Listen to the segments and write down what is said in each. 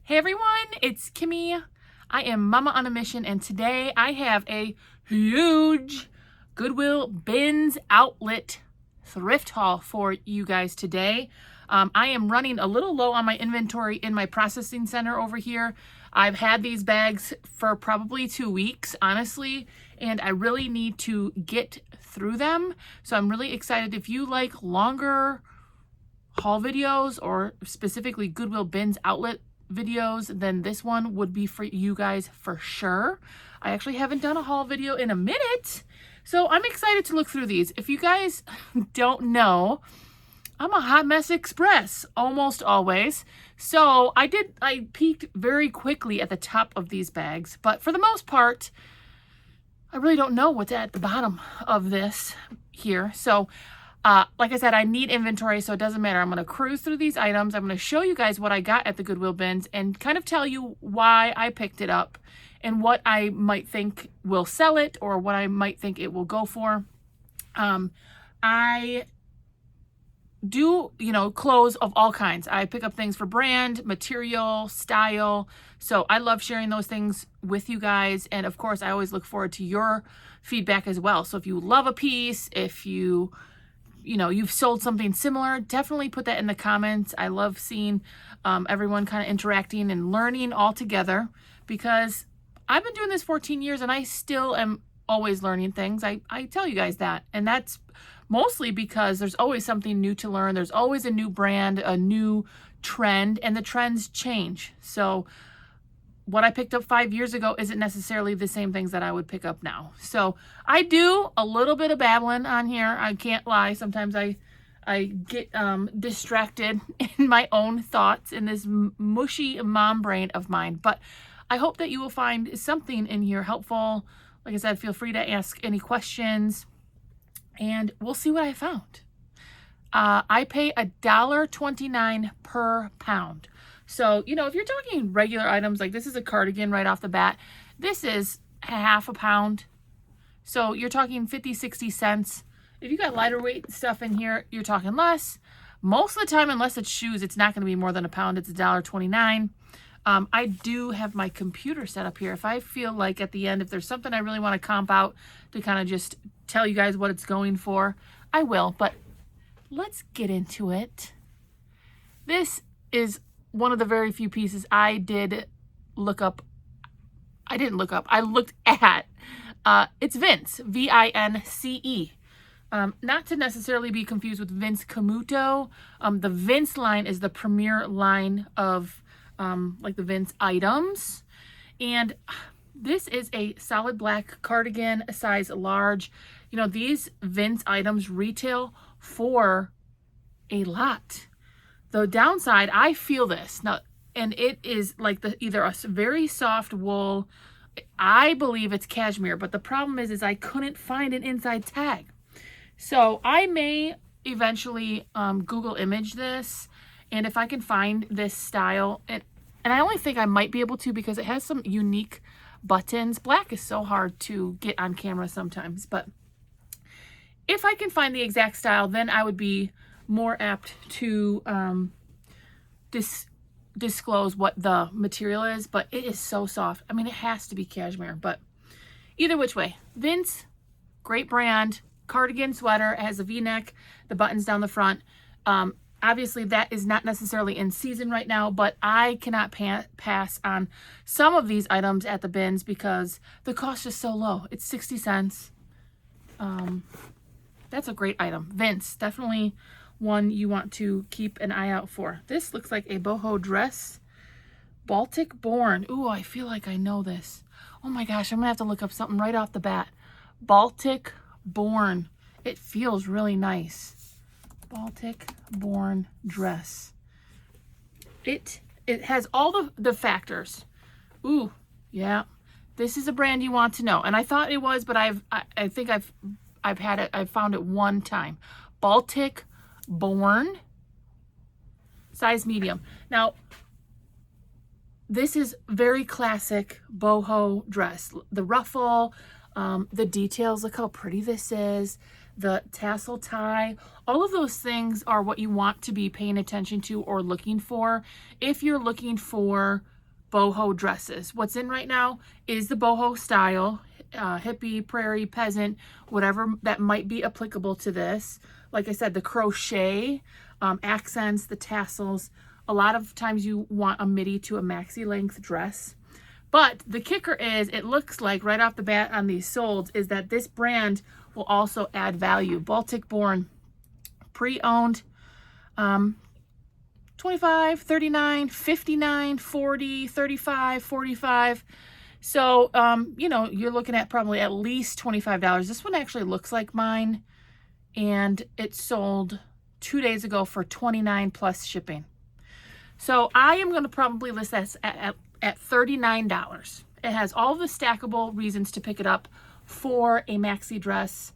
Hey everyone, it's Kimmy. I am Mama on a Mission, and today I have a huge Goodwill Bins outlet thrift haul for you guys today. I am running a little low on my inventory in my processing center over here. I've had these bags for probably 2 weeks, honestly, and I really need to get through them. So I'm really excited. If you like longer haul videos or specifically Goodwill Bins outlet videos, then this one would be for you guys for sure. I actually haven't done a haul video in a minute, so I'm excited to look through these. If you guys don't know, I'm a hot mess express almost always. So I peeked very quickly at the top of these bags, but for the most part, I really don't know what's at the bottom of this here. So like I said, I need inventory, so it doesn't matter. I'm going to cruise through these items. I'm going to show you guys what I got at the Goodwill Bins and kind of tell you why I picked it up and what I might think will sell it or what I might think it will go for. I do, clothes of all kinds. I pick up things for brand, material, style. So I love sharing those things with you guys. And of course, I always look forward to your feedback as well. So if you love a piece, if you've sold something similar, definitely put that in the comments. I love seeing everyone kind of interacting and learning all together, because I've been doing this 14 years and I still am always learning things. I tell you guys that. And that's mostly because there's always something new to learn. There's always a new brand, a new trend, and the trends change. So what I picked up 5 years ago isn't necessarily the same things that I would pick up now. So I do a little bit of babbling on here. I can't lie. Sometimes I get distracted in my own thoughts in this mushy mom brain of mine. But I hope that you will find something in here helpful. Like I said, feel free to ask any questions and we'll see what I found. I pay $1.29 per pound. So, if you're talking regular items, like this is a cardigan right off the bat, this is half a pound. So you're talking 50, 60 cents. If you got lighter weight stuff in here, you're talking less. Most of the time, unless it's shoes, it's not going to be more than a pound. It's $1.29. I do have my computer set up here. If I feel like at the end, if there's something I really want to comp out to kind of just tell you guys what it's going for, I will. But let's get into it. This is one of the very few pieces I looked at. It's Vince, V-I-N-C-E. Not to necessarily be confused with Vince Camuto. The Vince line is the premier line of like the Vince items. And this is a solid black cardigan, a size large. These Vince items retail for a lot. The downside, I feel this now, and it is like either a very soft wool. I believe it's cashmere, but the problem is I couldn't find an inside tag. So I may eventually Google image this, and if I can find this style, and I only think I might be able to because it has some unique buttons. Black is so hard to get on camera sometimes, but if I can find the exact style, then I would be more apt to disclose what the material is, but it is so soft. I mean, it has to be cashmere, but either which way, Vince, great brand, cardigan sweater. It has a V-neck, the buttons down the front. Obviously, that is not necessarily in season right now, but I cannot pass on some of these items at the bins because the cost is so low. It's 60 cents. That's a great item. Vince, definitely one you want to keep an eye out for. This looks like a boho dress. Baltic Born. Ooh, I feel like I know this. Oh my gosh, I'm gonna have to look up something right off the bat. Baltic Born. It feels really nice. Baltic Born dress. It has all the factors. Ooh, yeah. This is a brand you want to know. And I thought it was, but I think I've had it. I've found it one time. Baltic Born, size medium. Now, this is very classic boho dress. The ruffle, the details, look how pretty this is. The tassel tie, all of those things are what you want to be paying attention to or looking for. If you're looking for boho dresses. What's in right now is the boho style, hippie, prairie, peasant, whatever that might be applicable to this. Like I said, the crochet, accents, the tassels. A lot of times you want a midi to a maxi length dress. But the kicker is, it looks like right off the bat on these solds is that this brand will also add value. Baltic born, pre-owned, 25, 39, 59, 40, 35, 45. So, you know, you're looking at probably at least $25. This one actually looks like mine, and it sold 2 days ago for $29 plus shipping. So I am going to probably list this at $39. It has all the stackable reasons to pick it up for a maxi dress,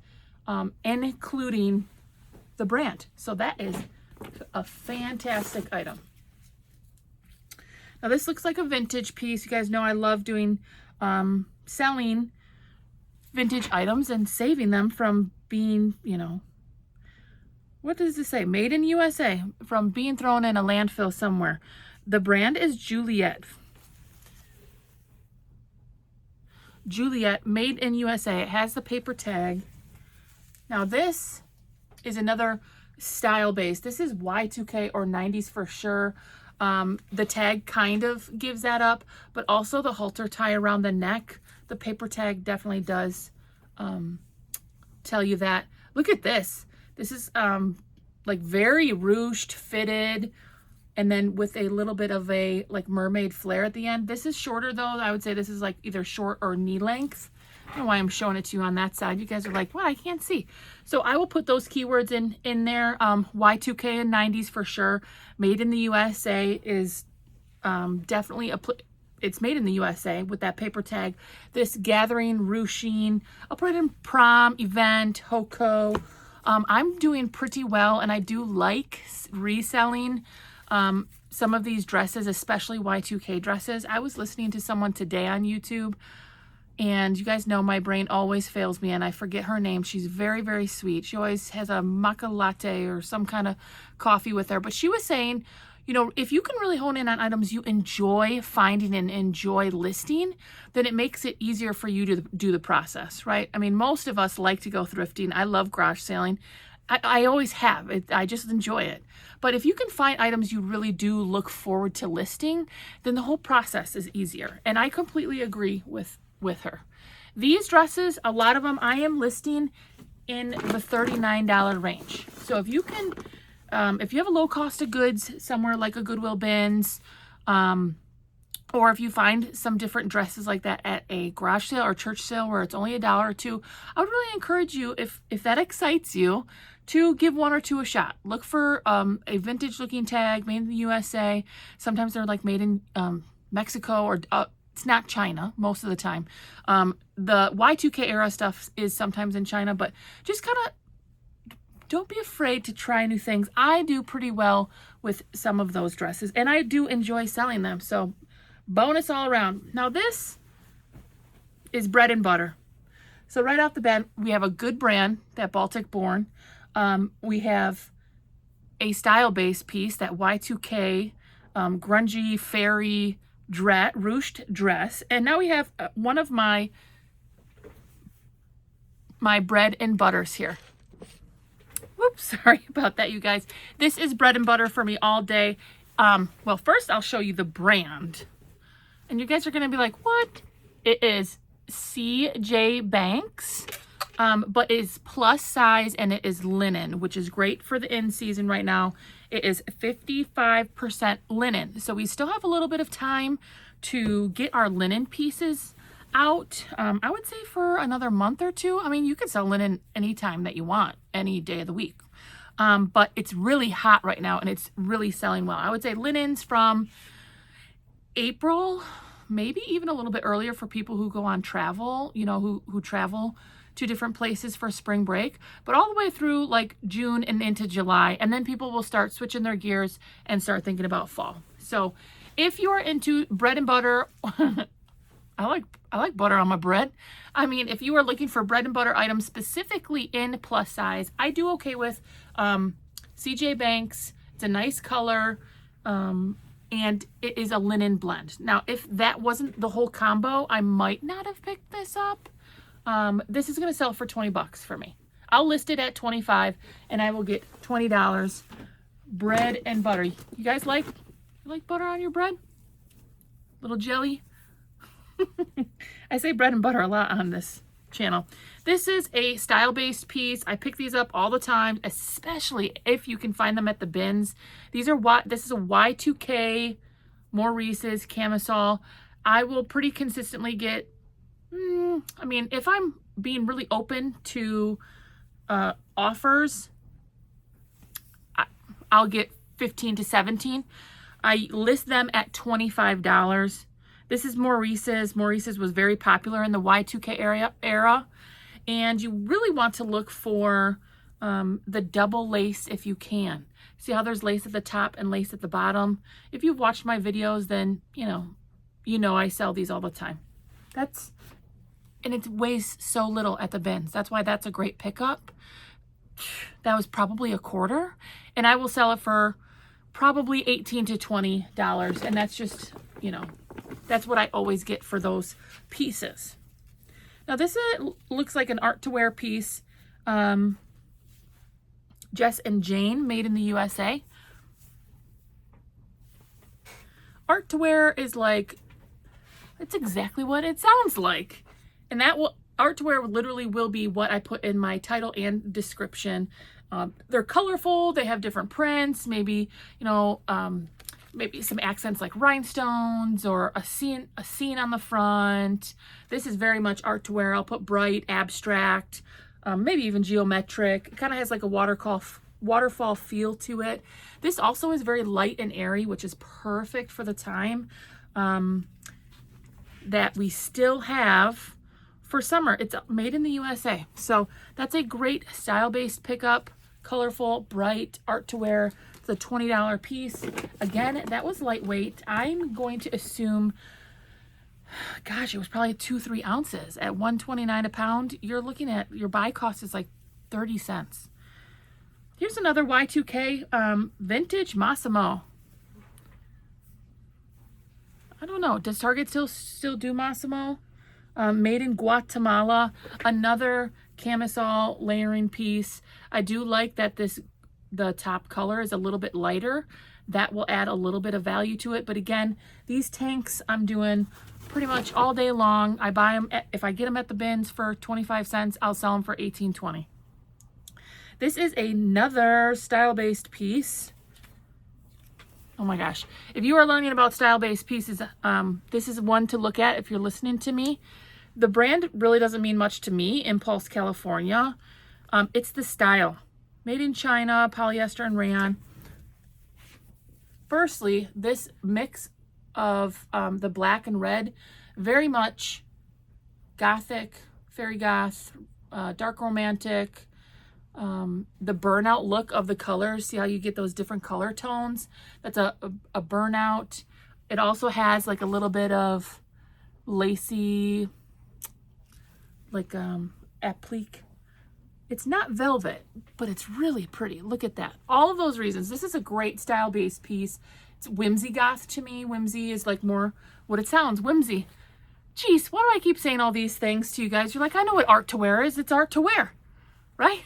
including the brand. So that is a fantastic item. Now this looks like a vintage piece. You guys know I love doing selling vintage items and saving them from being, you know, what does it say? Made in USA, from being thrown in a landfill somewhere. The brand is Juliet. Juliet, made in USA. It has the paper tag. Now this is another style base. This is Y2K or 90s for sure. The tag kind of gives that up, but also the halter tie around the neck. The paper tag definitely does tell you that. Look at this. This is like very ruched, fitted, and then with a little bit of a like mermaid flare at the end. This is shorter though. I would say this is like either short or knee length. I don't know why I'm showing it to you on that side. You guys are like, what? I can't see. So I will put those keywords in there. Y2K and 90s for sure. Made in the USA is definitely it's made in the USA with that paper tag. This gathering, ruching, I'll put it in prom, event, HOCO. I'm doing pretty well, and I do like reselling some of these dresses, especially Y2K dresses. I was listening to someone today on YouTube, and you guys know my brain always fails me, and I forget her name. She's very, very sweet. She always has a maca latte or some kind of coffee with her. But she was saying, you know, if you can really hone in on items you enjoy finding and enjoy listing, then it makes it easier for you to do the process, right? I mean, most of us like to go thrifting. I love garage selling. I always have. I just enjoy it. But if you can find items you really do look forward to listing, then the whole process is easier. And I completely agree with her. These dresses, a lot of them I am listing in the $39 range. So if you can, if you have a low cost of goods somewhere like a Goodwill Bins, or if you find some different dresses like that at a garage sale or church sale where it's only $1 or $2, I would really encourage you, if that excites you, to give one or two a shot. Look for a vintage looking tag, made in the USA. Sometimes they're like made in Mexico, or it's not China most of the time. The Y2K era stuff is sometimes in China, but just kind of don't be afraid to try new things. I do pretty well with some of those dresses, and I do enjoy selling them. So bonus all around. Now this is bread and butter. So right off the bat, we have a good brand, that Baltic born. We have a style-based piece, that Y2K grungy fairy ruched dress. And now we have one of my bread and butters here. Whoops, sorry about that, you guys. This is bread and butter for me all day. Well, first I'll show you the brand. And you guys are going to be like, what? It is CJ Banks, but it's plus size, and it is linen, which is great for the in season right now. It is 55% linen. So we still have a little bit of time to get our linen pieces out. I would say for another month or two. I mean, you can sell linen anytime that you want, any day of the week. But it's really hot right now, and it's really selling well. I would say linens from April, maybe even a little bit earlier for people who go on travel, you know, who travel to different places for spring break, but all the way through like June and into July. And then people will start switching their gears and start thinking about fall. So if you're into bread and butter, I like butter on my bread. I mean, if you are looking for bread and butter items specifically in plus size, I do okay with CJ Banks. It's a nice color. and it is a linen blend. Now, if that wasn't the whole combo, I might not have picked this up. This is gonna sell for 20 bucks for me. I'll list it at 25 and I will get $20. Bread and butter. You guys like butter on your bread? Little jelly? I say bread and butter a lot on this channel. This is a style-based piece. I pick these up all the time, especially if you can find them at the bins. This is a Y2K Maurice's camisole. I will pretty consistently get, I mean, if I'm being really open to offers, I'll get 15 to 17. I list them at $25. This is Maurice's. Maurice's was very popular in the Y2K era. And you really want to look for the double lace if you can. See how there's lace at the top and lace at the bottom? If you've watched my videos, then you know I sell these all the time. And it weighs so little at the bins. That's why that's a great pickup. That was probably a quarter, and I will sell it for probably $18 to $20. And that's just, that's what I always get for those pieces. Now this looks like an art to wear piece. Jess and Jane, made in the USA. Art to wear is like, it's exactly what it sounds like. And art to wear literally will be what I put in my title and description. They're colorful, they have different prints, maybe, maybe some accents like rhinestones or a scene on the front. This is very much art to wear. I'll put bright, abstract, maybe even geometric. It kind of has like a waterfall feel to it. This also is very light and airy, which is perfect for the time that we still have for summer. It's made in the USA. So that's a great style-based pickup. Colorful, bright, art to wear. It's a $20 piece. Again, that was lightweight. I'm going to assume, gosh, it was probably 2-3 ounces at $1.29 a pound. You're looking at, your buy cost is like 30 cents. Here's another Y2K vintage Massimo. I don't know. Does Target still do Massimo? Made in Guatemala. Another camisole layering piece. I do like that the top color is a little bit lighter. That will add a little bit of value to it. But again, these tanks I'm doing pretty much all day long. I buy them, if I get them at the bins for 25 cents, I'll sell them for $18.20. This is another style-based piece. Oh my gosh. If you are learning about style-based pieces, this is one to look at if you're listening to me. The brand really doesn't mean much to me, Impulse California. It's the style. Made in China, polyester and rayon. Firstly, this mix of the black and red, very much gothic, fairy goth, dark romantic. The burnout look of the colors. See how you get those different color tones? That's a burnout. It also has like a little bit of lacy, like applique. It's not velvet, but it's really pretty. Look at that. All of those reasons. This is a great style-based piece. It's whimsy goth to me. Whimsy is like more what it sounds, whimsy. Jeez, why do I keep saying all these things to you guys? You're like, I know what art to wear is. It's art to wear, right?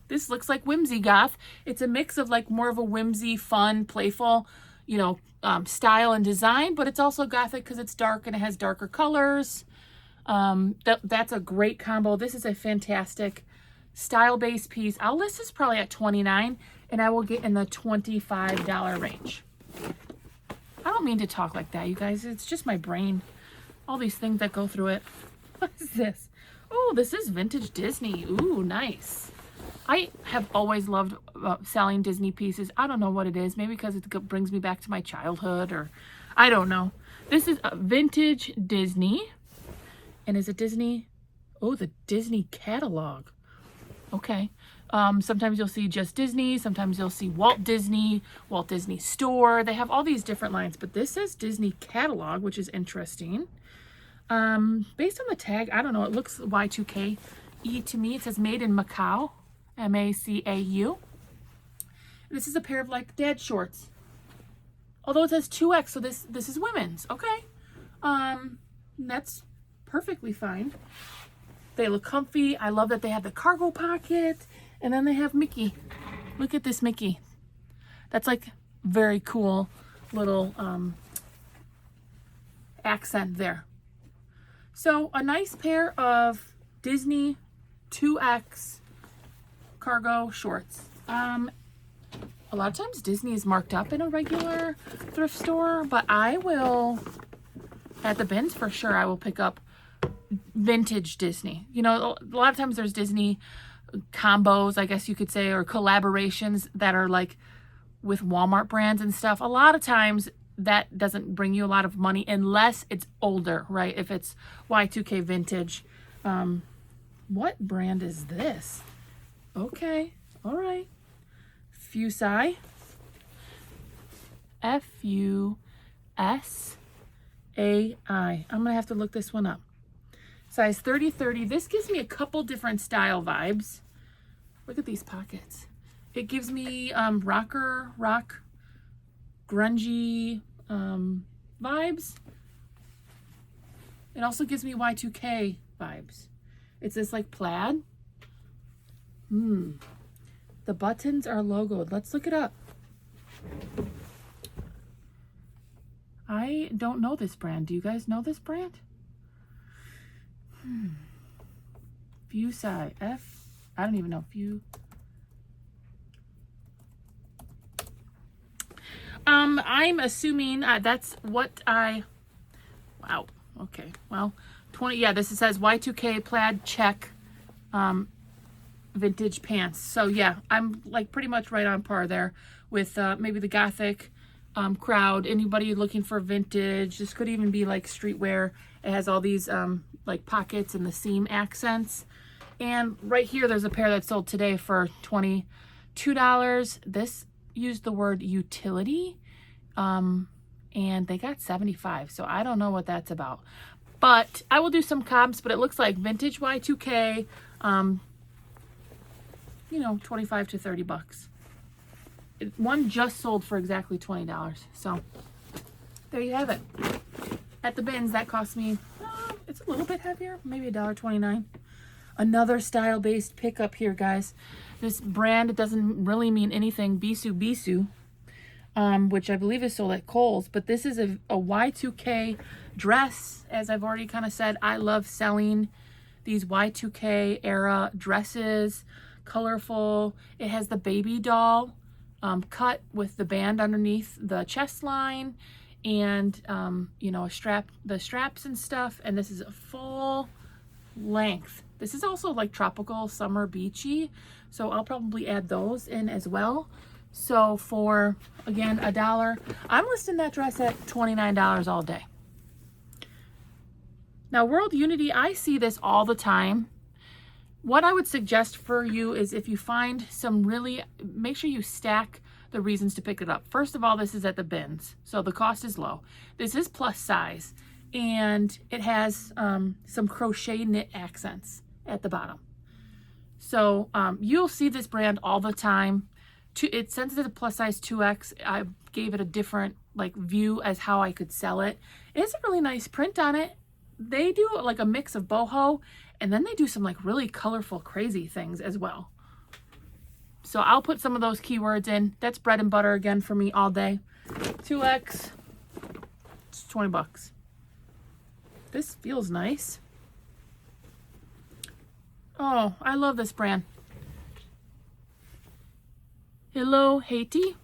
This looks like whimsy goth. It's a mix of like more of a whimsy, fun, playful, style and design, but it's also gothic because it's dark and it has darker colors. That's a great combo. This is a fantastic style-based piece. I'll list this probably at $29 and I will get in the $25 range. I don't mean to talk like that, you guys. It's just my brain. All these things that go through it. What is this? Oh, this is vintage Disney. Ooh, nice. I have always loved selling Disney pieces. I don't know what it is. Maybe because it brings me back to my childhood, or I don't know. This is a vintage Disney. And is it Disney? Oh, the Disney catalog. Okay. Sometimes you'll see just Disney. Sometimes you'll see Walt Disney Store. They have all these different lines. But this is Disney catalog, which is interesting. Based on the tag, I don't know. It looks Y2K-y to me. It says made in Macau. M-A-C-A-U. This is a pair of like dad shorts. Although it says 2X, so this is women's. Okay. That's perfectly fine. They look comfy. I love that they have the cargo pocket. And then they have Mickey. Look at this Mickey. That's like very cool little accent there. So a nice pair of Disney 2X cargo shorts. A lot of times Disney is marked up in a regular thrift store, but I will, at the bins for sure, I will pick up vintage Disney. You know, a lot of times there's Disney combos, I guess you could say, or collaborations that are like with Walmart brands and stuff. A lot of times that doesn't bring you a lot of money unless it's older, right? If it's Y2K vintage. What brand is this? Okay, all right. Fusai. F-U-S-A-I. I'm gonna have to look this one up. Size 30-30. This gives me a couple different style vibes. Look at these pockets. It gives me rock, grungy vibes. It also gives me Y2K vibes. It's this like plaid. The buttons are logoed. Let's look it up. I don't know this brand. Do you guys know this brand? Fusai. I don't even know. I'm assuming that's what wow. Okay. Well, 20. Yeah, this says Y2K plaid check vintage pants. So yeah, I'm like pretty much right on par there with maybe the gothic crowd. Anybody looking for vintage. This could even be like streetwear. It has all these like pockets and the seam accents. And right here, there's a pair that sold today for $22. This used the word utility, and they got 75. So I don't know what that's about. But I will do some comps, but it looks like vintage Y2K, you know, 25 to 30 bucks. One just sold for exactly $20. So there you have it. At the bins, that cost me, it's a little bit heavier, maybe $1.29. Another style-based pickup here, guys. This brand, it doesn't really mean anything, Bisou, which I believe is sold at Kohl's, but this is a Y2K dress. As I've already kind of said, I love selling these Y2K era dresses, colorful. It has the baby doll cut with the band underneath the chest line, and you know, the straps and stuff. And this is a full length. This is also like tropical, summer, beachy, so I'll probably add those in as well. So for, again, $1, I'm listing that dress at $29 all day. Now, World Unity, I see this all the time. What I would suggest for you is, if you find some really, make sure you stack the reasons to pick it up. First of all, this is at the bins, so the cost is low. This is plus size, and it has some crochet knit accents at the bottom. So you'll see this brand all the time. It since it's a plus size 2X, I gave it a different like view as how I could sell it. It's a really nice print on it. They do like a mix of boho, and then they do some like really colorful, crazy things as well. So I'll put some of those keywords in. That's bread and butter again for me all day. 2X, it's 20 bucks. This feels nice. Oh, I love this brand. Hello Haiti. Is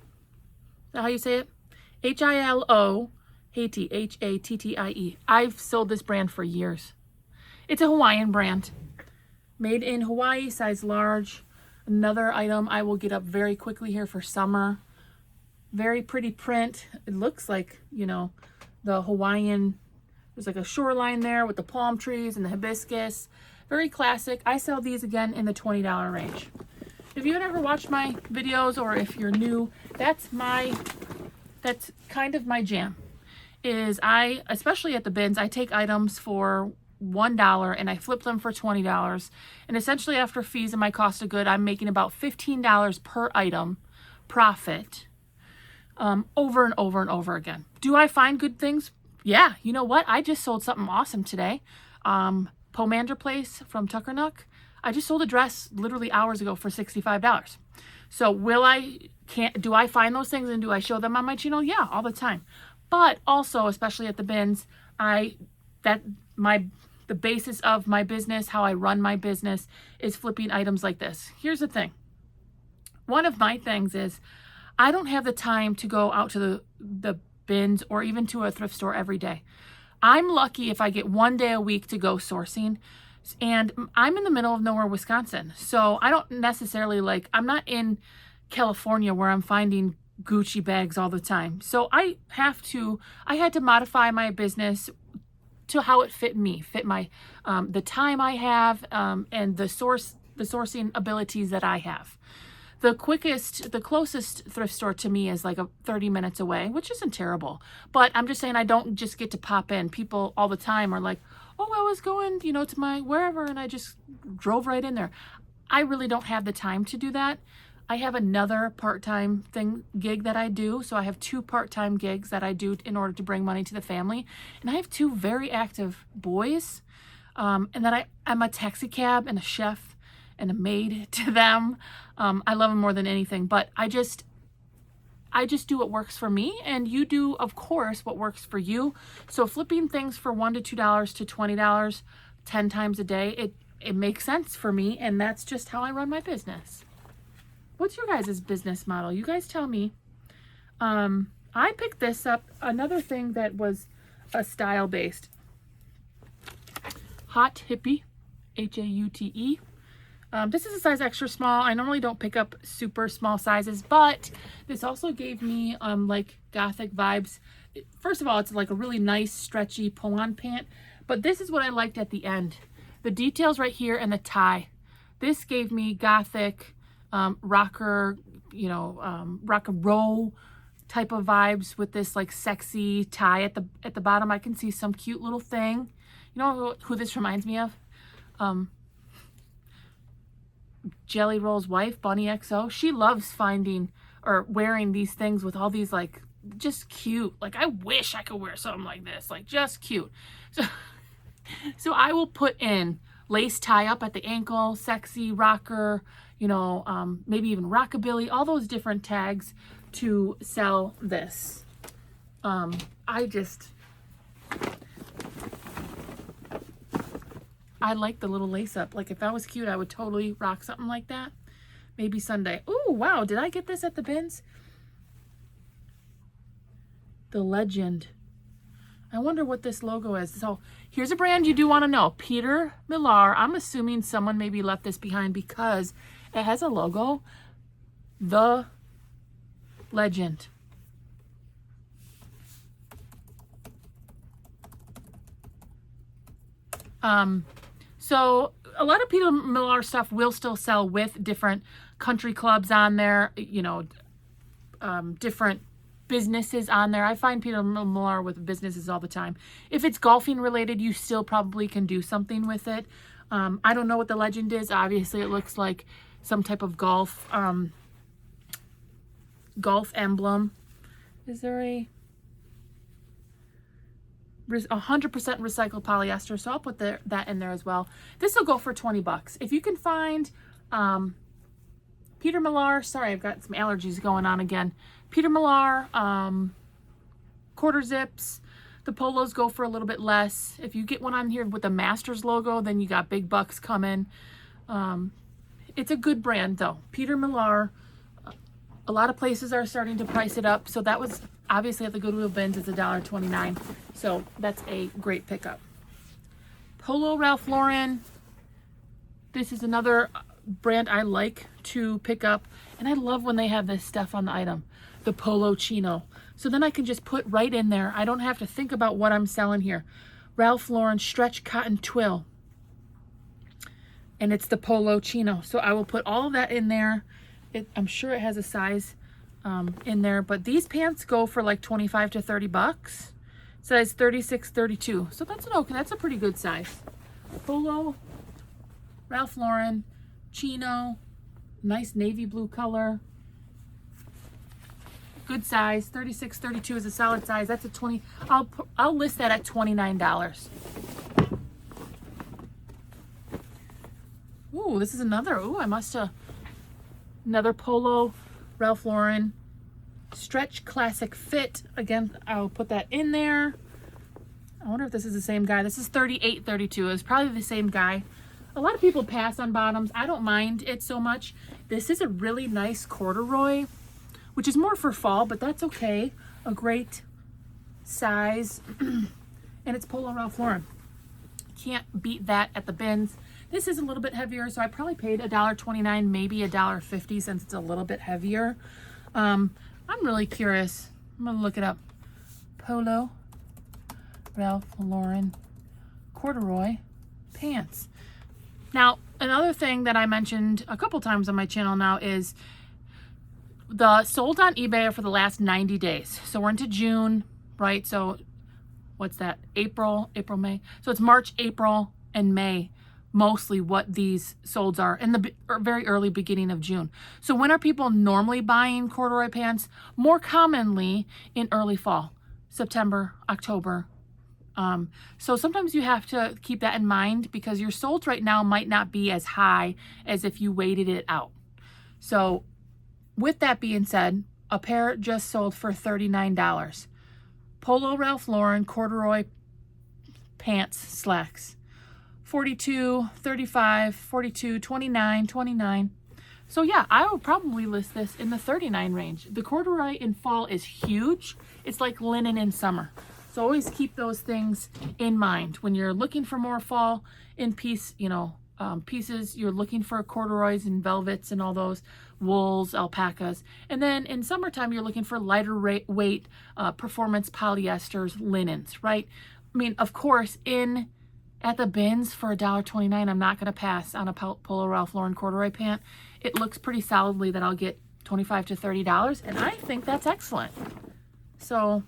that how you say it? H-I-L-O Haiti, H-A-T-T-I-E. I've sold this brand for years. It's a Hawaiian brand. Made in Hawaii, size large. Another item I will get up very quickly here for summer. Very pretty print. It looks like, you know, the Hawaiian, there's like a shoreline there with the palm trees and the hibiscus. Very classic. I sell these again in the $20 range. If you've ever watched my videos, or if you're new, that's kind of my jam. Is especially at the bins, I take items for $1 and I flip them for $20. And essentially after fees and my cost of good, I'm making about $15 per item profit. over and over and over again. Do I find good things? Yeah. You know what? I just sold something awesome today. Pomander Place from Tuckernuck. I just sold a dress literally hours ago for $65. So do I find those things and do I show them on my channel? Yeah, all the time. But also, especially at the bins, the basis of my business, how I run my business, is flipping items like this. Here's the thing. One of my things is I don't have the time to go out to the bins or even to a thrift store every day. I'm lucky if I get one day a week to go sourcing, and I'm in the middle of nowhere, Wisconsin. So I don't necessarily I'm not in California where I'm finding Gucci bags all the time. So I had to modify my business to how it fit me, fit my, the time I have, and the sourcing abilities that I have. The closest thrift store to me is 30 minutes away, which isn't terrible. But I'm just saying I don't just get to pop in. People all the time are like, oh, I was going, to my wherever, and I just drove right in there. I really don't have the time to do that. I have another part-time gig that I do. So I have 2 part-time gigs that I do in order to bring money to the family. And I have 2 very active boys. And then I'm a taxi cab and a chef and a maid to them. I love them more than anything, but I just do what works for me, and you do, of course, what works for you. So flipping things for $1 to $2 to $20, 10 times a day, it makes sense for me, and that's just how I run my business. What's your guys' business model? You guys tell me. I picked this up, another thing that was a style-based. Hot Hippie, Haute. This is a size extra small. I normally don't pick up super small sizes, but this also gave me gothic vibes. First of all, it's a really nice stretchy pull-on pant, but this is what I liked at the end. The details right here and the tie. This gave me gothic, rocker, rock and roll type of vibes with this sexy tie at the bottom. I can see some cute little thing. You know who this reminds me of? Jelly Roll's wife, Bunny XO. She loves finding or wearing these things with all these just cute. I wish I could wear something like this, just cute. So I will put in lace tie up at the ankle, sexy, rocker, maybe even rockabilly, all those different tags to sell this. I like the little lace up. If I was cute, I would totally rock something like that. Maybe Sunday. Oh, wow. Did I get this at the bins? The Legend. I wonder what this logo is. So here's a brand you do want to know. Peter Millar. I'm assuming someone maybe left this behind because it has a logo. The Legend. So a lot of Peter Millar stuff will still sell with different country clubs on there, different businesses on there. I find Peter Millar with businesses all the time. If it's golfing related, you still probably can do something with it. I don't know what the Legend is. Obviously, it looks like some type of golf emblem. Is there a 100% recycled polyester, so I'll put that in there as well. This will go for $20. If you can find Peter Millar, sorry, I've got some allergies going on again. Peter Millar, quarter zips. The polos go for a little bit less. If you get one on here with the Masters logo, then you got big bucks coming. It's a good brand though. Peter Millar. A lot of places are starting to price it up, so that was obviously at the Goodwill Bins. It's $1.29, so that's a great pickup. Polo Ralph Lauren. This is another brand I like to pick up, and I love when they have this stuff on the item. The Polo Chino. So then I can just put right in there. I don't have to think about what I'm selling here. Ralph Lauren Stretch Cotton Twill. And it's the Polo Chino. So I will put all of that in there. I'm sure it has a size in there, but these pants go for $25 to $30. Size 36, 32. So that's that's a pretty good size. Polo, Ralph Lauren, Chino, nice navy blue color. good size. 36, 32 is a solid size. That's a 20. I'll list that at $29. Ooh, this is another. Ooh, another Polo Ralph Lauren stretch classic fit. Again, I'll put that in there. I wonder if this is the same guy. This is 38, 32. It's probably the same guy. A lot of people pass on bottoms. I don't mind it so much. This is a really nice corduroy, which is more for fall, but that's okay. A great size. And it's Polo Ralph Lauren. Can't beat that at the bins. This is a little bit heavier, so I probably paid $1.29, maybe $1.50 since it's a little bit heavier. I'm really curious. I'm gonna look it up. Polo Ralph Lauren corduroy pants. Now, another thing that I mentioned a couple times on my channel now is the sold on eBay are for the last 90 days. So we're into June, right? So what's that? April, May. So it's March, April, and May, mostly what these solds are in the very early beginning of June. So when are people normally buying corduroy pants? More commonly in early fall, September, October. So sometimes you have to keep that in mind because your solds right now might not be as high as if you waited it out. So with that being said, a pair just sold for $39. Polo Ralph Lauren corduroy pants slacks. 42, 35, 42, 29, 29. So yeah, I would probably list this in the 39 range. The corduroy in fall is huge. It's like linen in summer. So always keep those things in mind. When you're looking for more fall in pieces, you're looking for corduroys and velvets and all those, wools, alpacas. And then in summertime, you're looking for lighter weight, performance polyesters, linens, right? I mean, of course, at the bins for $1.29, I'm not going to pass on a Polo Ralph Lauren corduroy pant. It looks pretty solidly that I'll get $25 to $30, and I think that's excellent. So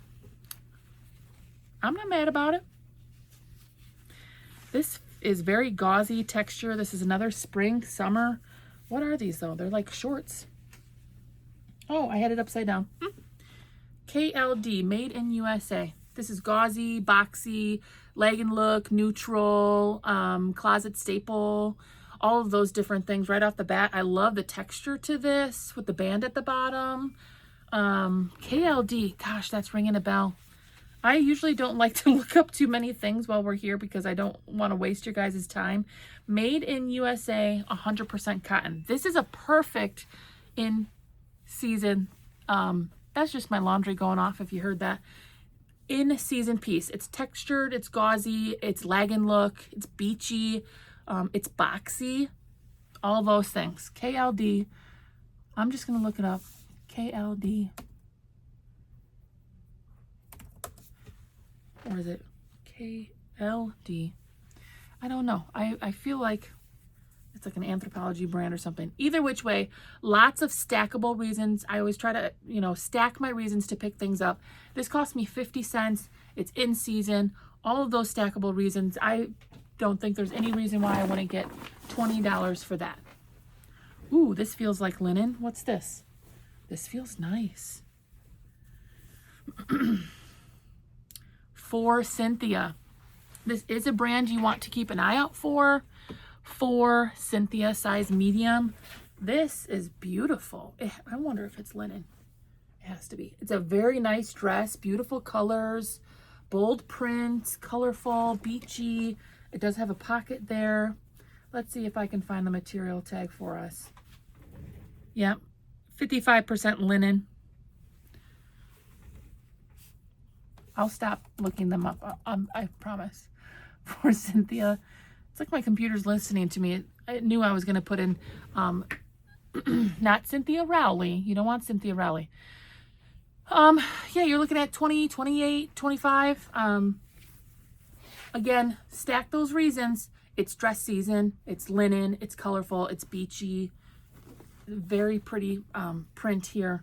I'm not mad about it. This is very gauzy texture. This is another spring, summer. What are these though? They're like shorts. Oh, I had it upside down. KLD, made in USA. This is gauzy, boxy, leg and look, neutral, closet staple, all of those different things right off the bat. I love the texture to this with the band at the bottom. KLD, gosh, that's ringing a bell. I usually don't like to look up too many things while we're here because I don't want to waste your guys' time. Made in USA, 100% cotton. This is a perfect in season. That's just my laundry going off if you heard that. In season piece. It's textured, it's gauzy, it's lag and look, it's beachy, it's boxy, all of those things. KLD. I'm just going to look it up. KLD. Or is it KLD? I don't know. I feel like it's like an Anthropologie brand or something. Either which way, lots of stackable reasons. I always try to, stack my reasons to pick things up. This cost me 50 cents. It's in season. All of those stackable reasons. I don't think there's any reason why I wouldn't get $20 for that. Ooh, this feels like linen. What's this? This feels nice. For Cynthia. This is a brand you want to keep an eye out for Cynthia, size medium. This is beautiful. I wonder if it's linen. It has to be. It's a very nice dress, beautiful colors, bold prints, colorful, beachy. It does have a pocket there. Let's see if I can find the material tag for us. Yep, 55% linen. I'll stop looking them up, I promise. For Cynthia. It's like my computer's listening to me. I knew I was going to put in, not Cynthia Rowley. You don't want Cynthia Rowley. Yeah, you're looking at 20, 28, 25. Again, stack those reasons. It's dress season. It's linen. It's colorful. It's beachy. Very pretty print here.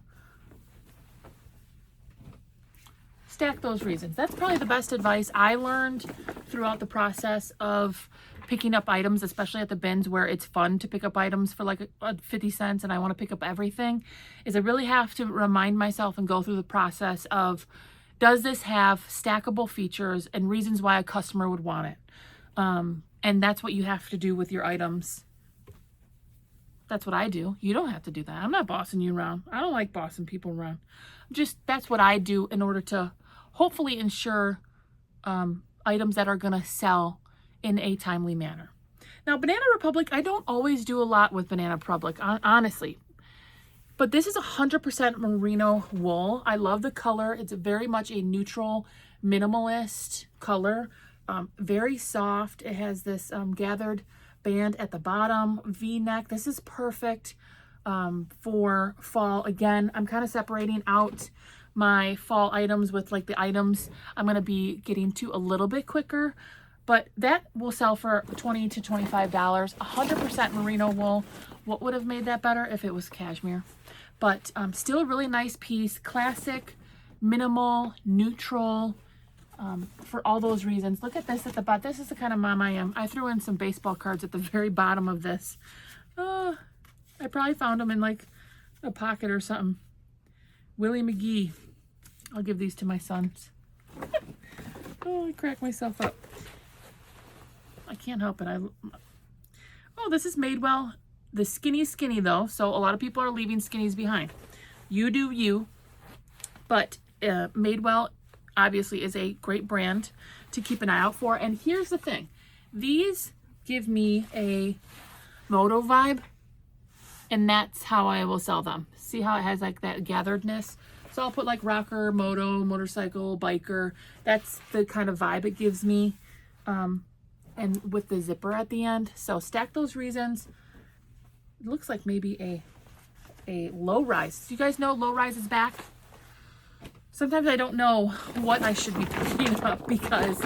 Stack those reasons. That's probably the best advice I learned throughout the process of picking up items, especially at the bins where it's fun to pick up items for like 50 cents and I want to pick up everything, is I really have to remind myself and go through the process of, does this have stackable features and reasons why a customer would want it? And that's what you have to do with your items. That's what I do. You don't have to do that. I'm not bossing you around. I don't like bossing people around. That's what I do in order to hopefully ensure items that are going to sell in a timely manner. Now, Banana Republic, I don't always do a lot with Banana Republic, honestly. But this is 100% merino wool. I love the color. It's very much a neutral, minimalist color. Very soft. It has this gathered band at the bottom, V-neck. This is perfect for fall. Again, I'm kind of separating out my fall items with like the items I'm going to be getting to a little bit quicker, but that will sell for $20 to $25. 100% merino wool. What would have made that better if it was cashmere? But still a really nice piece. Classic, minimal, neutral, for all those reasons. Look at this at the bottom. This is the kind of mom I am. I threw in some baseball cards at the very bottom of this. I probably found them in like a pocket or something. Willie McGee. I'll give these to my sons. Oh, I cracked myself up. I can't help it. Oh, this is Madewell. The skinny though. So a lot of people are leaving skinnies behind. You do you. But Madewell obviously is a great brand to keep an eye out for. And here's the thing. These give me a moto vibe. And that's how I will sell them. See how it has like that gatheredness? So I'll put like rocker, moto, motorcycle, biker. That's the kind of vibe it gives me. And with the zipper at the end. So stack those reasons. It looks like maybe a low rise. Do you guys know low rise is back? Sometimes I don't know what I should be picking up because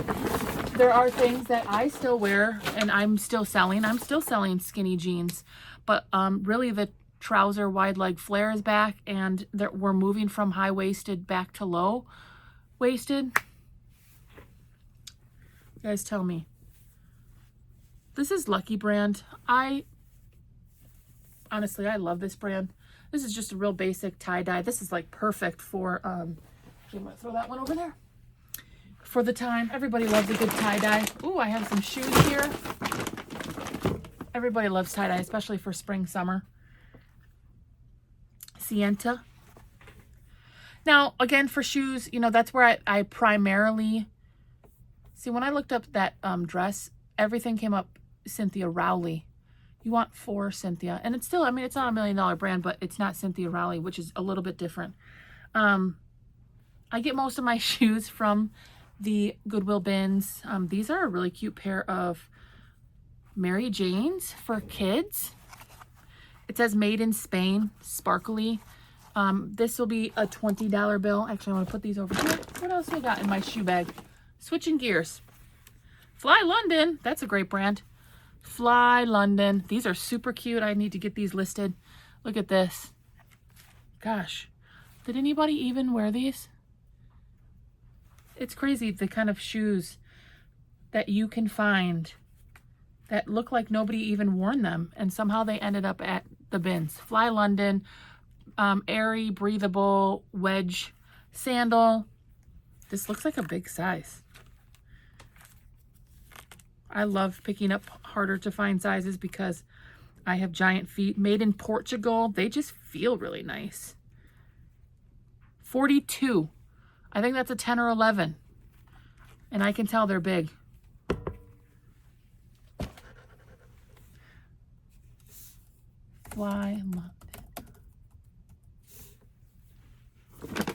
there are things that I still wear and I'm still selling. I'm still selling skinny jeans. But really the trouser wide leg flare is back, and we're moving from high-waisted back to low-waisted. You guys tell me. This is Lucky brand. Honestly, I love this brand. This is just a real basic tie-dye. This is like perfect for, I'm going to throw that one over there. For the time, everybody loves a good tie-dye. Ooh, I have some shoes here. Everybody loves tie-dye, especially for spring, summer. Sienta. Now, again, for shoes, you know, that's where I primarily... See, when I looked up that dress, everything came up Cynthia Rowley. You want for Cynthia. And it's still, I mean, it's not $1 million brand, but it's not Cynthia Rowley, which is a little bit different. I get most of my shoes from the Goodwill bins. These are a really cute pair of Mary Janes for kids. It says made in Spain, sparkly. This will be a $20 bill. Actually, I want to put these over here. What else we got in my shoe bag? Switching gears. Fly London. That's a great brand. Fly London. These are super cute. I need to get these listed. Look at this. Gosh, did anybody even wear these? It's crazy the kind of shoes that you can find that look like nobody even worn them, and somehow they ended up at the bins. Fly London, airy, breathable, wedge sandal. This looks like a big size. I love picking up harder to find sizes because I have giant feet. Made in Portugal. They just feel really nice. 42. I think that's a 10 or 11. And I can tell they're big. Fly London.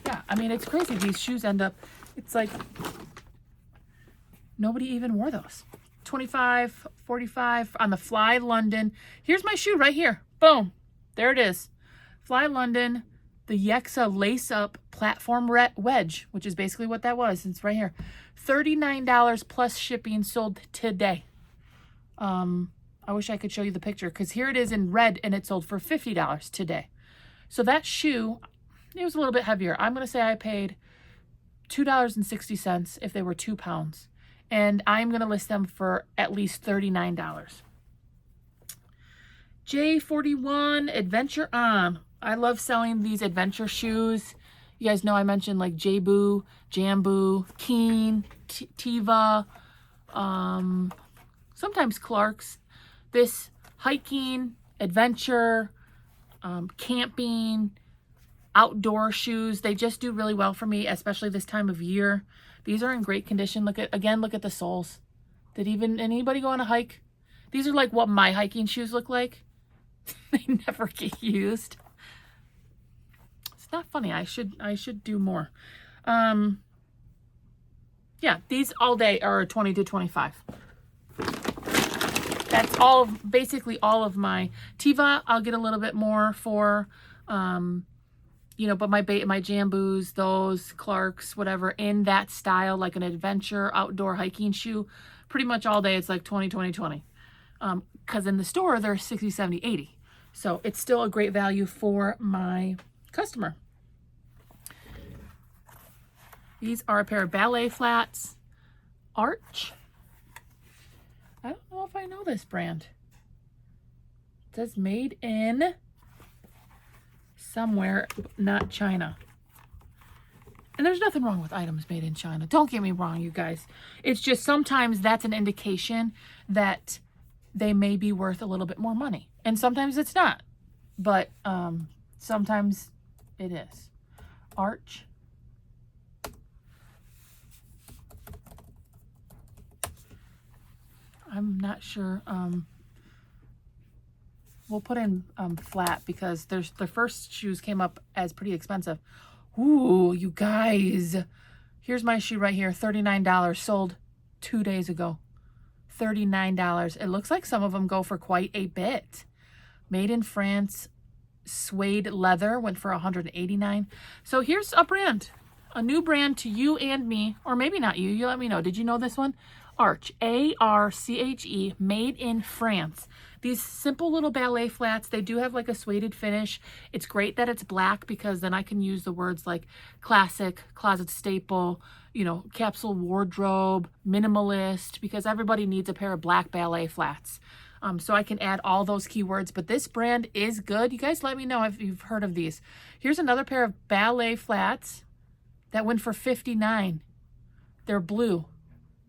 Yeah, I mean, it's crazy. These shoes end up, it's like nobody even wore those. 25, 45 on the Fly London. Here's my shoe right here. Boom. There it is. Fly London, the Yexa lace-up platform wedge, which is basically what that was. It's right here. $39 plus shipping, sold today. I wish I could show you the picture because here it is in red and it sold for $50 today. So that shoe, it was a little bit heavier. I'm going to say I paid $2.60 if they were 2 pounds. and I'm going to list them for at least $39. J41 Adventure On. I love selling these adventure shoes. You guys know I mentioned like J-Boo, Jambu, Keen, Tiva, sometimes Clark's. This hiking, adventure, camping, outdoor shoes, they just do really well for me, especially this time of year. These are in great condition. Look at the soles. Did anybody go on a hike? These are like what my hiking shoes look like. They never get used. It's not funny. I should do more. Yeah, these all day are 20 to 25. That's basically all of my Tiva. I'll get a little bit more for, you know, but my Jambus, those Clarks, whatever, in that style, like an adventure outdoor hiking shoe, pretty much all day it's like 20, 20, 20. Because in the store they're 60, 70, 80. So it's still a great value for my customer. These are a pair of ballet flats, Arch. I don't know if I know this brand. It says made in somewhere, not China. And there's nothing wrong with items made in China. Don't get me wrong, you guys. It's just sometimes that's an indication that they may be worth a little bit more money. And sometimes it's not. But sometimes it is. Arch. I'm not sure. We'll put in flat because the first shoes came up as pretty expensive. Ooh, you guys. Here's my shoe right here. $39. Sold 2 days ago. $39. It looks like some of them go for quite a bit. Made in France. Suede leather went for $189. So here's a brand. A new brand to you and me. Or maybe not you. You let me know. Did you know this one? Arch, A-R-C-H-E, made in France. These simple little ballet flats, they do have like a suede finish. It's great that it's black because then I can use the words like classic, closet staple, you know, capsule wardrobe, minimalist, because everybody needs a pair of black ballet flats. So I can add all those keywords, but this brand is good. You guys let me know if you've heard of these. Here's another pair of ballet flats that went for $59. They're blue.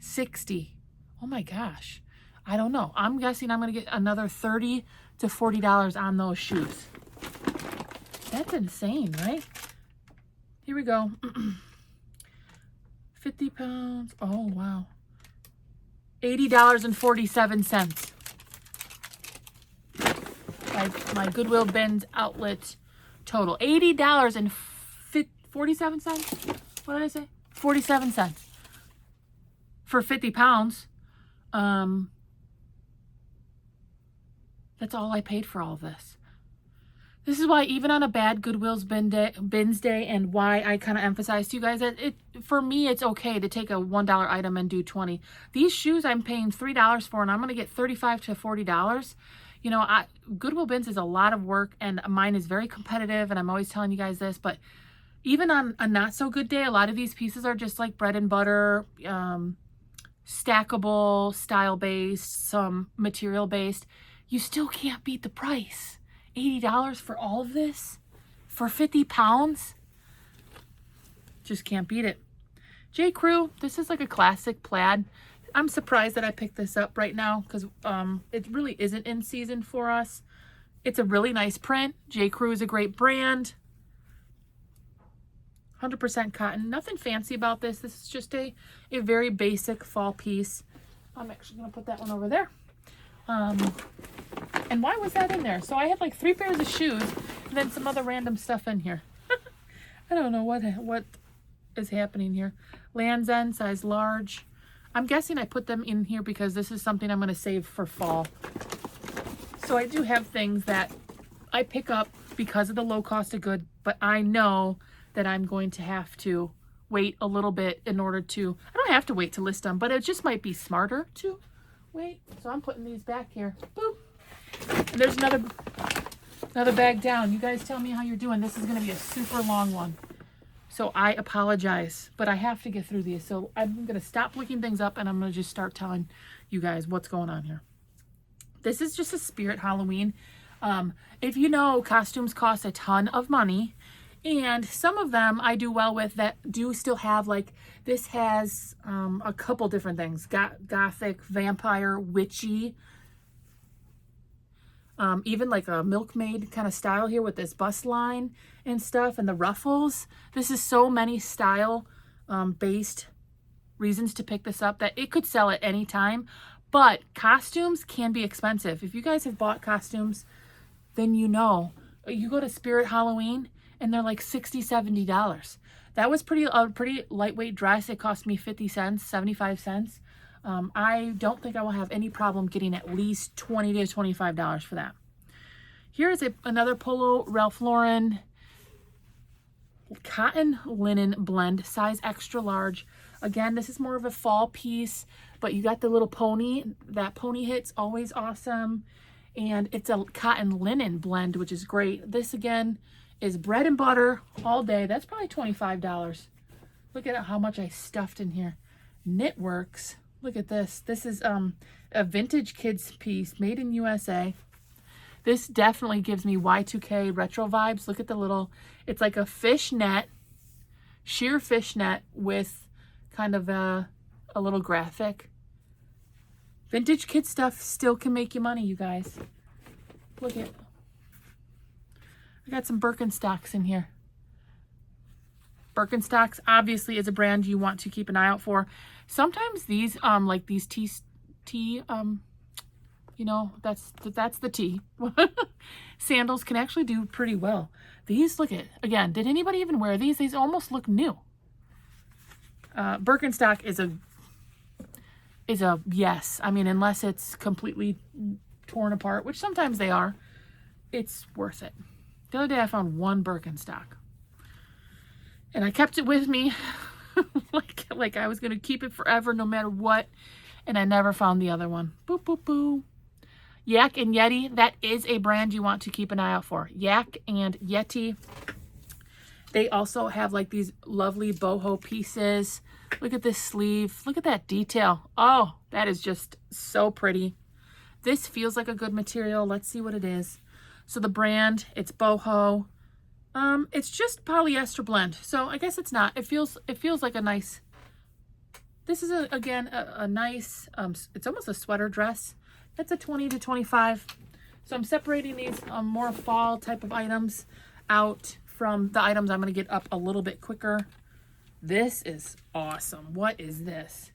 60. Oh my gosh. I don't know. I'm guessing I'm going to get another $30 to $40 on those shoes. That's insane, right? Here we go. 50 pounds. Oh, wow. $80.47. My Goodwill Bins outlet total. $80.47. What did I say? 47 cents. For 50 pounds, that's all I paid for all of this. This is why even on a bad Goodwill's Bins day, and why I kind of emphasize to you guys that for me, it's okay to take a $1 item and do 20. These shoes I'm paying $3 for, and I'm going to get $35 to $40. You know, Goodwill Bins is a lot of work, and mine is very competitive, and I'm always telling you guys this, but even on a not so good day, a lot of these pieces are just like bread and butter, stackable, style-based, some material-based. You still can't beat the price. $80 for all of this? For 50 pounds? Just can't beat it. J. Crew, this is like a classic plaid. I'm surprised that I picked this up right now because it really isn't in season for us. It's a really nice print. J. Crew is a great brand. 100% cotton. Nothing fancy about this. This is just a very basic fall piece. I'm actually going to put that one over there. And why was that in there? So I had like 3 pairs of shoes and then some other random stuff in here. I don't know what is happening here. Land's End, size large. I'm guessing I put them in here because this is something I'm going to save for fall. So I do have things that I pick up because of the low cost of good, but I know that I'm going to have to wait a little bit in order to, I don't have to wait to list them, but it just might be smarter to wait. So I'm putting these back here. Boop. And there's another bag down. You guys tell me how you're doing. This is going to be a super long one. So I apologize, but I have to get through these. So I'm going to stop looking things up and I'm going to just start telling you guys what's going on here. This is just a spirit Halloween. If you know, costumes cost a ton of money, and some of them I do well with that do still have, like, this has a couple different things. Gothic, vampire, witchy, even like a milkmaid kind of style here with this bust line and stuff and the ruffles. This is so many style based reasons to pick this up that it could sell at any time. But costumes can be expensive. If you guys have bought costumes, then you know. You go to Spirit Halloween and they're like $60, $70. That was a pretty lightweight dress. It cost me 50 cents, 75 cents. I don't think I will have any problem getting at least $20 to $25 for that. Here's another Polo Ralph Lauren cotton linen blend, size extra large. Again, this is more of a fall piece, but you got the little pony. That pony hit's always awesome. And it's a cotton linen blend, which is great. This again is bread and butter all day. That's probably $25. Look at how much I stuffed in here. Knitworks. Look at this. This is a vintage kids piece made in USA. This definitely gives me Y2K retro vibes. Look at the little, it's like a fishnet, sheer fishnet with kind of a little graphic. Vintage kid stuff still can make you money, you guys. Look at, I got some Birkenstocks in here. Birkenstocks obviously is a brand you want to keep an eye out for. Sometimes these like these you know, that's the T. Sandals can actually do pretty well. These, look at, again, did anybody even wear these? These almost look new. Birkenstock is a yes. I mean, unless it's completely torn apart, which sometimes they are, it's worth it. The other day I found one Birkenstock and I kept it with me like I was going to keep it forever no matter what, and I never found the other one. Boop, boop, boop. Yak and Yeti, that is a brand you want to keep an eye out for. Yak and Yeti. They also have like these lovely boho pieces. Look at this sleeve. Look at that detail. Oh, that is just so pretty. This feels like a good material. Let's see what it is. So the brand, it's boho. It's just polyester blend. So I guess it's not. It feels like a nice, this is again a nice, it's almost a sweater dress. That's a 20 to 25. So I'm separating these more fall type of items out from the items I'm going to get up a little bit quicker. This is awesome. What is this?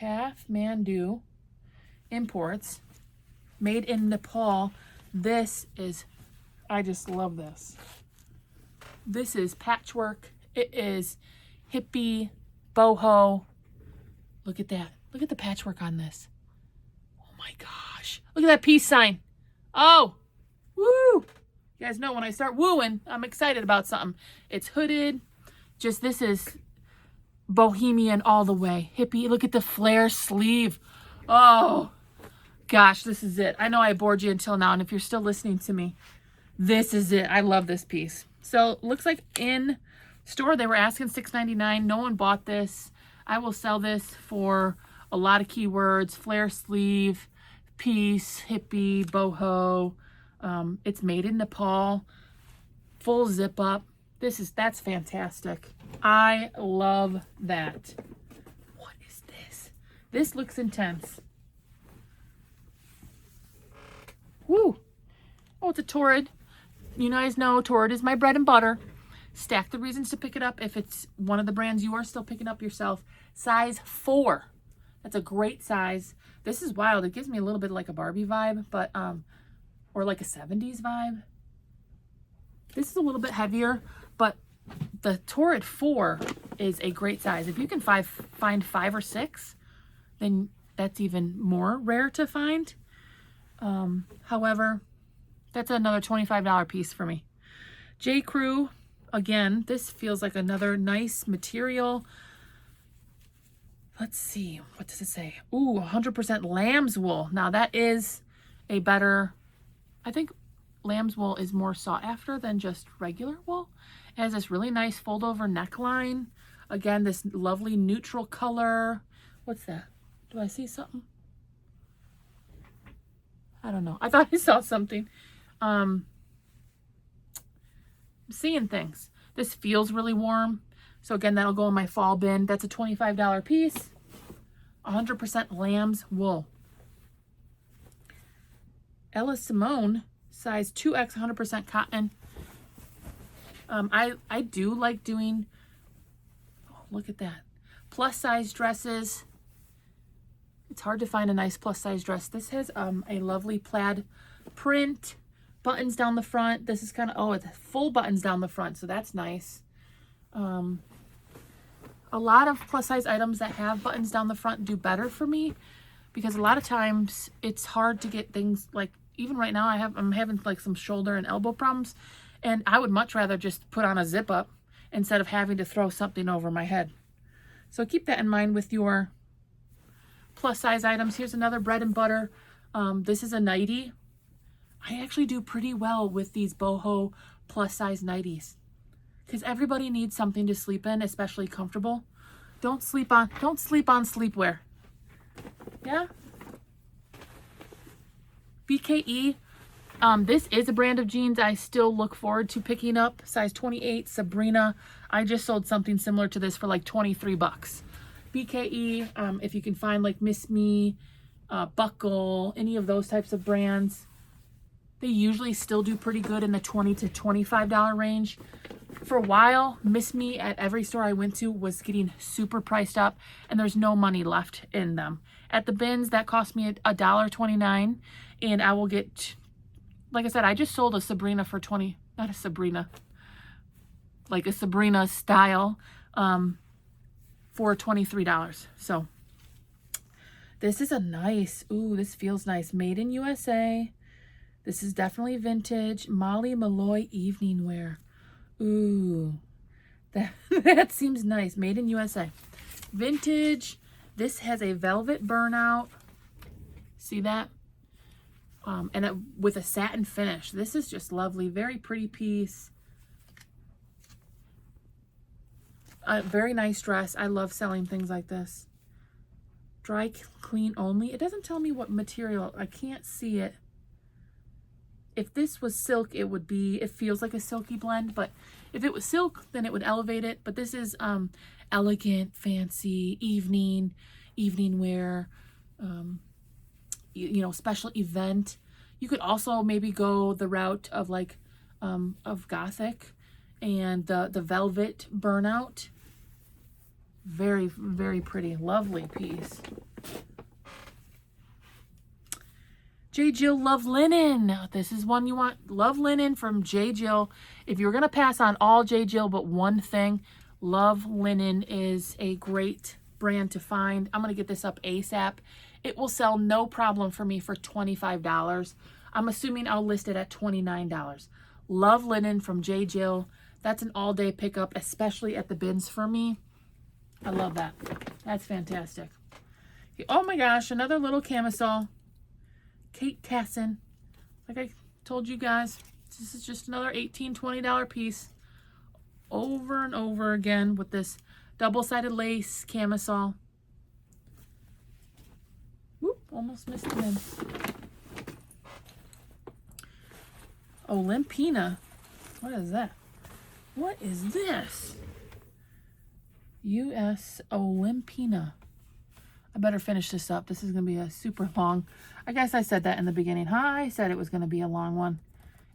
Kathmandu Imports, made in Nepal. This is, I just love this. This is patchwork. It is hippie, boho. Look at that. Look at the patchwork on this. Oh my gosh. Look at that peace sign. Oh, woo. You guys know when I start wooing, I'm excited about something. It's hooded. Just, this is bohemian all the way. Hippie. Look at the flare sleeve. Oh, gosh, this is it. I know I bored you until now, and if you're still listening to me, this is it. I love this piece. So, looks like in store they were asking $6.99. No one bought this. I will sell this for a lot of keywords. Flare sleeve, piece, hippie, boho. It's made in Nepal. Full zip up. That's fantastic. I love that. What is this? This looks intense. Woo. Oh, it's a Torrid. You guys know Torrid is my bread and butter. Stack the reasons to pick it up if it's one of the brands you are still picking up yourself. Size 4. That's a great size. This is wild. It gives me a little bit like a Barbie vibe, but or like a 70s vibe. This is a little bit heavier, but the Torrid 4 is a great size. If you can find 5 or 6, then that's even more rare to find. However, that's another $25 piece for me. J. Crew. Again, this feels like another nice material. Let's see. What does it say? Ooh, 100% lamb's wool. Now that is a better, I think lamb's wool is more sought after than just regular wool. It has this really nice fold over neckline. Again, this lovely neutral color. What's that? Do I see something? I don't know. I thought I saw something. I'm seeing things. This feels really warm. So again, that'll go in my fall bin. That's a $25 piece. 100% lamb's wool. Ella Simone, size 2X, 100% cotton. I do like doing, oh, look at that, plus size dresses. It's hard to find a nice plus size dress. This has a lovely plaid print, buttons down the front. This is kind of, oh, it's full buttons down the front, so that's nice. A lot of plus size items that have buttons down the front do better for me, because a lot of times it's hard to get things, like even right now I'm having like some shoulder and elbow problems, and I would much rather just put on a zip up instead of having to throw something over my head. So keep that in mind with your plus size items. Here's another bread and butter. This is a nightie. I actually do pretty well with these boho plus size nighties, because everybody needs something to sleep in, especially comfortable. Don't sleep on sleepwear. Yeah. BKE. This is a brand of jeans I still look forward to picking up. Size 28, Sabrina. I just sold something similar to this for like 23 bucks. BKE, if you can find like Miss Me, Buckle, any of those types of brands, they usually still do pretty good in the $20 to $25 range. For a while, Miss Me at every store I went to was getting super priced up, and there's no money left in them. At the bins, that cost me $1.29, and I will get, like I said, I just sold a Sabrina for not a Sabrina, like a Sabrina style, for $23. So this is a nice, ooh, this feels nice. Made in USA. This is definitely vintage. Molly Malloy evening wear. Ooh, that seems nice. Made in USA. Vintage. This has a velvet burnout. See that? And with a satin finish. This is just lovely. Very pretty piece. A very nice dress. I love selling things like this. Dry clean only. It doesn't tell me what material. I can't see it. If this was silk, it feels like a silky blend, but if it was silk, then it would elevate it. But this is elegant, fancy, evening wear, you know, special event. You could also maybe go the route of like, of gothic and the velvet burnout. Very, very pretty, lovely piece. J. Jill Love Linen. This is one you want. Love Linen from J. Jill. If you're going to pass on all J. Jill but one thing, Love Linen is a great brand to find. I'm going to get this up ASAP. It will sell no problem for me for $25. I'm assuming I'll list it at $29. Love Linen from J. Jill. That's an all-day pickup, especially at the bins for me. I love that. That's fantastic. Oh my gosh, another little camisole. Kate Casson. Like I told you guys, this is just another $18, $20 piece. Over and over again with this double-sided lace camisole. Whoop, almost missed it in. Olympina. What is that? What is this? US Olympina. I better finish this up. This is going to be a super long. I guess I said that in the beginning. Huh? I said it was going to be a long one.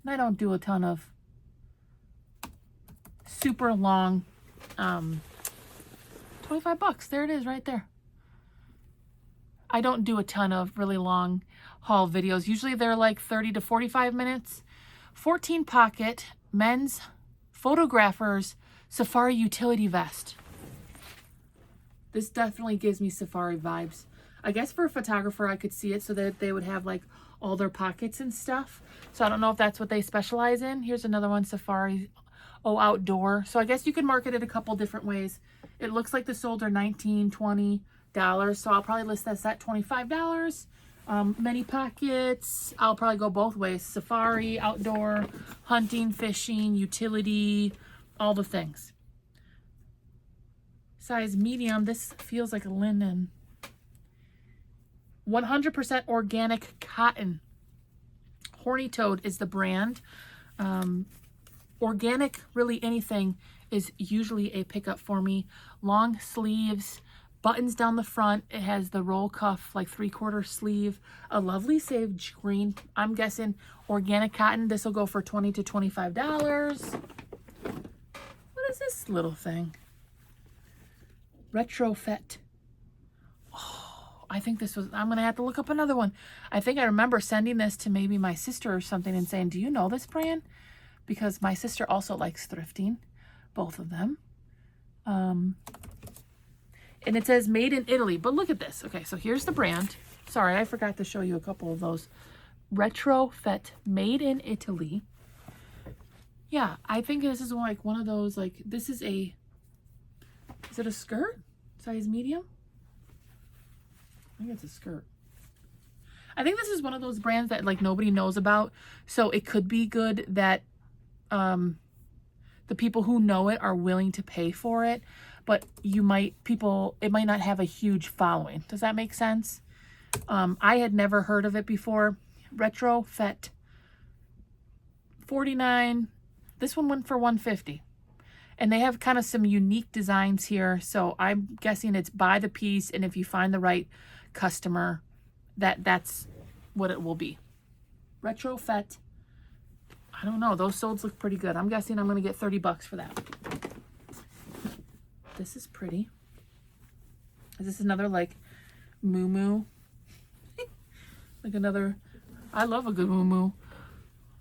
And I don't do a ton of super long. 25 bucks. There it is right there. I don't do a ton of really long haul videos. Usually they're like 30 to 45 minutes. 14 pocket men's photographer's safari utility vest. This definitely gives me safari vibes. I guess for a photographer, I could see it so that they would have like all their pockets and stuff. So I don't know if that's what they specialize in. Here's another one, safari, oh, outdoor. So I guess you could market it a couple different ways. It looks like the sold are $19, $20. So I'll probably list this at $25. Many pockets. I'll probably go both ways. Safari, outdoor, hunting, fishing, utility, all the things. Size medium. This feels like a linen. 100% organic cotton. Horny Toad is the brand. Organic, really anything is usually a pickup for me. Long sleeves, buttons down the front. It has the roll cuff, like 3/4 sleeve. A lovely sage green. I'm guessing organic cotton. This will go for $20 to $25. What is this little thing? Retrofit. Oh, I think this was, I'm going to have to look up another one. I think I remember sending this to maybe my sister or something and saying, do you know this brand? Because my sister also likes thrifting, both of them. And it says made in Italy, but look at this. Okay, so here's the brand. Sorry, I forgot to show you a couple of those. Retrofit, made in Italy. Yeah, I think this is like one of those, like, this is a, is it a skirt? Size medium? I think it's a skirt. I think this is one of those brands that like nobody knows about. So it could be good that the people who know it are willing to pay for it. But it might not have a huge following. Does that make sense? I had never heard of it before. Retrofit. $49. This one went for $150. And they have kind of some unique designs here. So I'm guessing it's by the piece. And if you find the right customer, that's what it will be. Retrofit. I don't know. Those soles look pretty good. I'm guessing I'm going to get $30 for that. This is pretty. Is this another like moo? Like another, I love a good moo.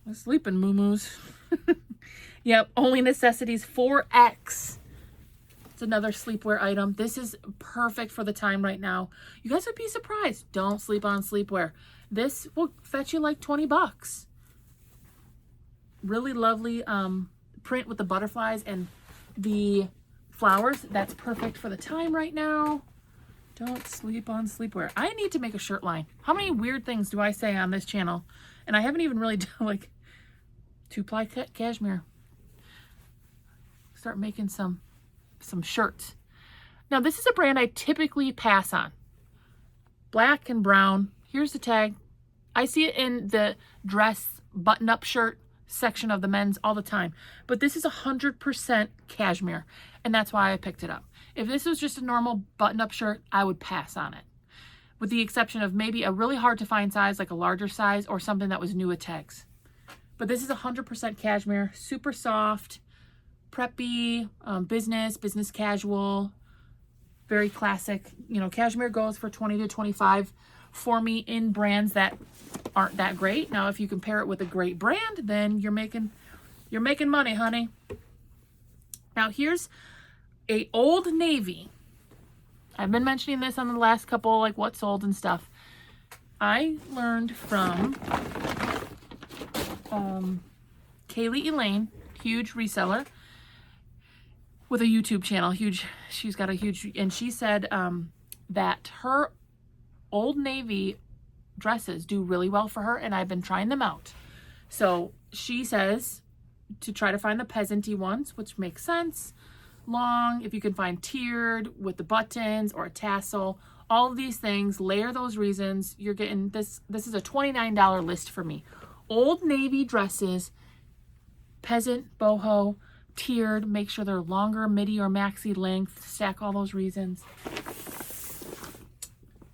I sleep in moo-moos. Yep, only necessities 4X. It's another sleepwear item. This is perfect for the time right now. You guys would be surprised. Don't sleep on sleepwear. This will fetch you like $20. Really lovely print with the butterflies and the flowers. That's perfect for the time right now. Don't sleep on sleepwear. I need to make a shirt line. How many weird things do I say on this channel? And I haven't even really done like 2-ply cashmere. Start making some shirts. Now this is a brand I typically pass on. Black and brown. Here's the tag. I see it in the dress button-up shirt section of the men's all the time. But this is 100% cashmere. And that's why I picked it up. If this was just a normal button-up shirt, I would pass on it. With the exception of maybe a really hard to find size, like a larger size, or something that was new with tags. But this is 100% cashmere, super soft, preppy, business casual, very classic. You know, cashmere goes for $20 to $25 for me in brands that aren't that great. Now, if you compare it with a great brand, then you're making money, honey. Now, here's a Old Navy. I've been mentioning this on the last couple, like what sold and stuff. I learned from Kaylee Elaine, huge reseller with a YouTube channel, huge. She's got a huge, and she said that her Old Navy dresses do really well for her, and I've been trying them out. So she says to try to find the peasanty ones, which makes sense. Long, if you can find tiered with the buttons or a tassel, all of these things, layer those reasons. You're getting this. This is a $29 list for me. Old Navy dresses, peasant, boho, tiered, make sure they're longer, midi or maxi length, stack all those reasons.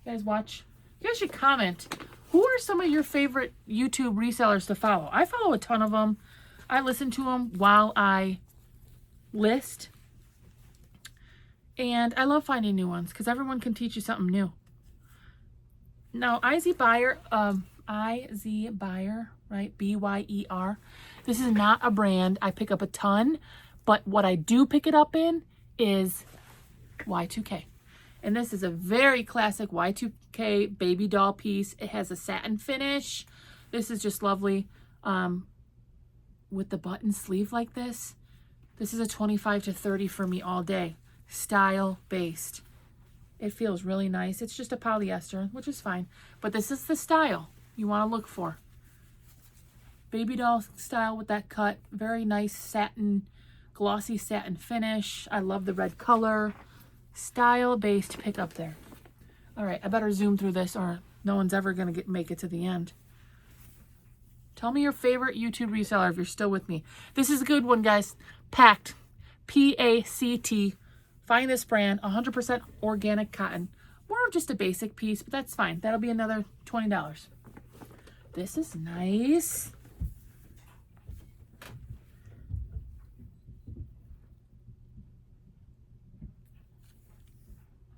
You guys watch. You guys should comment. Who are some of your favorite YouTube resellers to follow? I follow a ton of them. I listen to them while I list. And I love finding new ones because everyone can teach you something new. Now, IZ Buyer, right? B-Y-E-R. This is not a brand I pick up a ton, but what I do pick it up in is Y2K. And this is a very classic Y2K baby doll piece. It has a satin finish. This is just lovely. With the button sleeve like this is a 25 to 30 for me all day. Style based. It feels really nice. It's just a polyester, which is fine. But this is the style you want to look for. Baby doll style with that cut. Very nice satin, glossy satin finish. I love the red color. Style-based pickup there. All right, I better zoom through this or no one's ever going to make it to the end. Tell me your favorite YouTube reseller if you're still with me. This is a good one, guys. Pact. P-A-C-T. Find this brand, 100% organic cotton. More of just a basic piece, but that's fine. That'll be another $20. This is nice.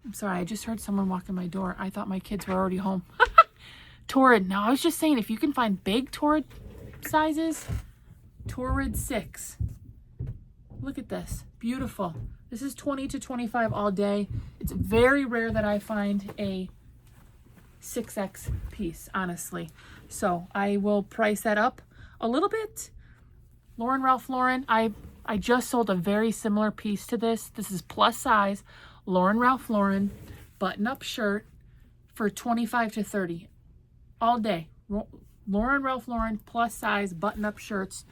I'm sorry, I just heard someone walk in my door. I thought my kids were already home. Torrid. Now, I was just saying, if you can find big Torrid sizes, Torrid 6. Look at this. Beautiful. This is 20 to 25 all day. It's very rare that I find a 6X piece, honestly. So I will price that up a little bit. Ralph Lauren. I just sold a very similar piece to this. This is plus size. Ralph Lauren button-up shirt for 25 to 30 all day. Ralph Lauren plus size button-up shirts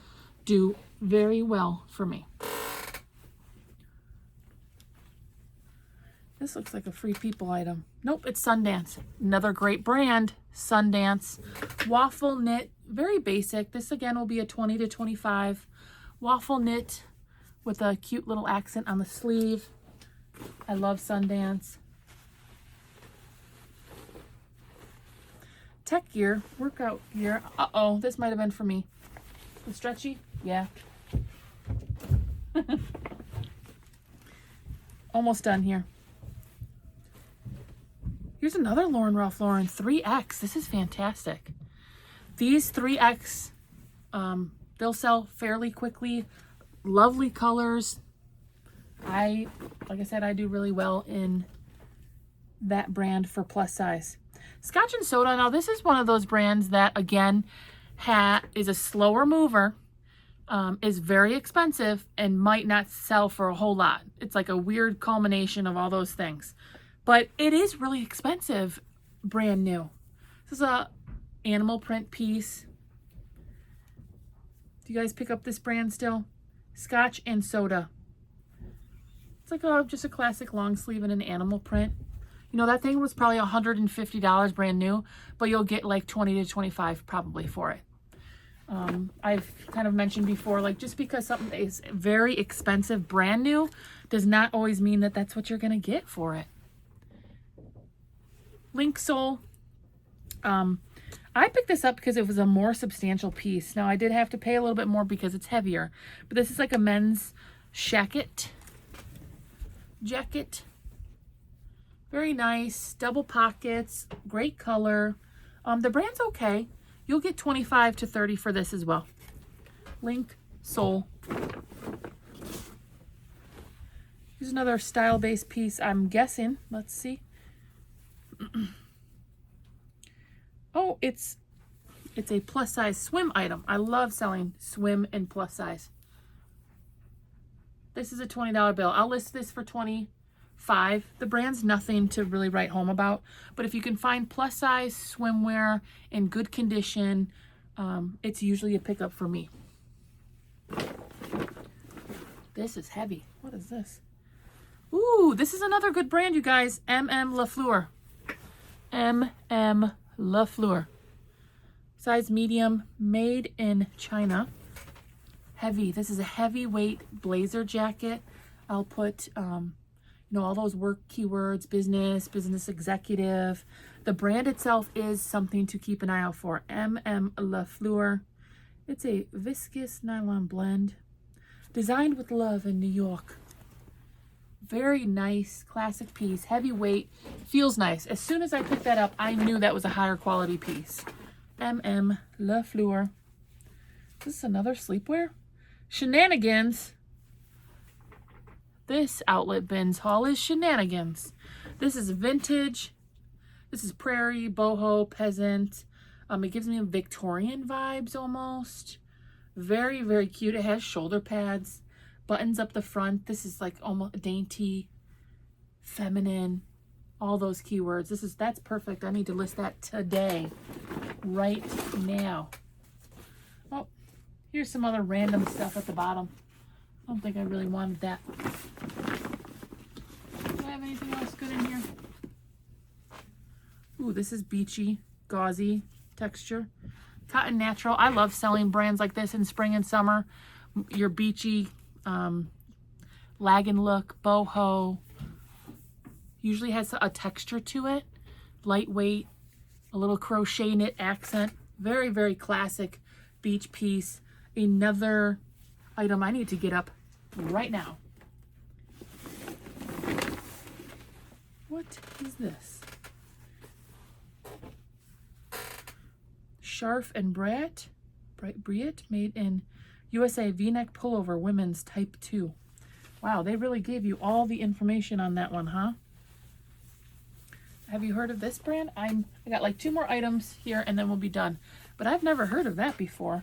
do very well for me. This looks like a Free People item. Nope, it's Sundance. Another great brand, Sundance. Waffle knit, very basic. This again will be a 20 to 25. Waffle knit with a cute little accent on the sleeve. I love Sundance. Tech gear, workout gear. Uh-oh, this might have been for me. The stretchy? Yeah. Almost done here. Here's another Ralph Lauren 3X. This is fantastic. These 3X, they'll sell fairly quickly. Lovely colors. Like I said, I do really well in that brand for plus size. Scotch and Soda. Now, this is one of those brands that, again, is a slower mover, is very expensive, and might not sell for a whole lot. It's like a weird culmination of all those things. But it is really expensive, brand new. This is a animal print piece. Do you guys pick up this brand still? Scotch and Soda. It's like just a classic long sleeve in an animal print. You know, that thing was probably $150 brand new, but you'll get like 20 to 25 probably for it. I've kind of mentioned before, like just because something is very expensive brand new does not always mean that that's what you're going to get for it. Link sole. I picked this up because it was a more substantial piece. Now, I did have to pay a little bit more because it's heavier, but this is like a men's jacket. Very nice, double pockets, great color. The brand's okay. You'll get 25 to 30 for this as well. Link sole. Here's another style-based piece, I'm guessing. Let's see. Oh, it's a plus size swim item. I love selling swim and plus size. This is a $20 bill. I'll list this for $25. The brand's nothing to really write home about, but if you can find plus size swimwear in good condition, it's usually a pickup for me. This is heavy. What is this? Ooh, this is another good brand, you guys. LaFleur. LaFleur. Size medium, made in China. Heavy. This is a heavyweight blazer jacket. I'll put, all those work keywords, business executive. The brand itself is something to keep an eye out for. LaFleur. It's a viscous nylon blend. Designed with love in New York. Very nice, classic piece. Heavyweight. Feels nice. As soon as I picked that up, I knew that was a higher quality piece. LaFleur. This is another sleepwear. Shenanigans. This Outlet Bins haul is shenanigans. This is vintage. This is prairie, boho, peasant. It gives me Victorian vibes almost. Very, very cute. It has shoulder pads, buttons up the front. This is like almost dainty, feminine. all those keywords. That's perfect. I need to list that today, right now. Oh, here's some other random stuff at the bottom. I don't think I really wanted that. Do I have anything else good in here? Ooh, this is beachy, gauzy texture. Cotton Natural. I love selling brands like this in spring and summer. Your beachy, lag and look, boho. Usually has a texture to it. Lightweight, a little crochet knit accent. Very, very classic beach piece. Another item I need to get up right now. What is this? Scharf and Briet made in USA V-neck pullover women's type 2. Wow, they really gave you all the information on that one, huh? Have you heard of this brand? I got like 2 more items here and then we'll be done. But I've never heard of that before.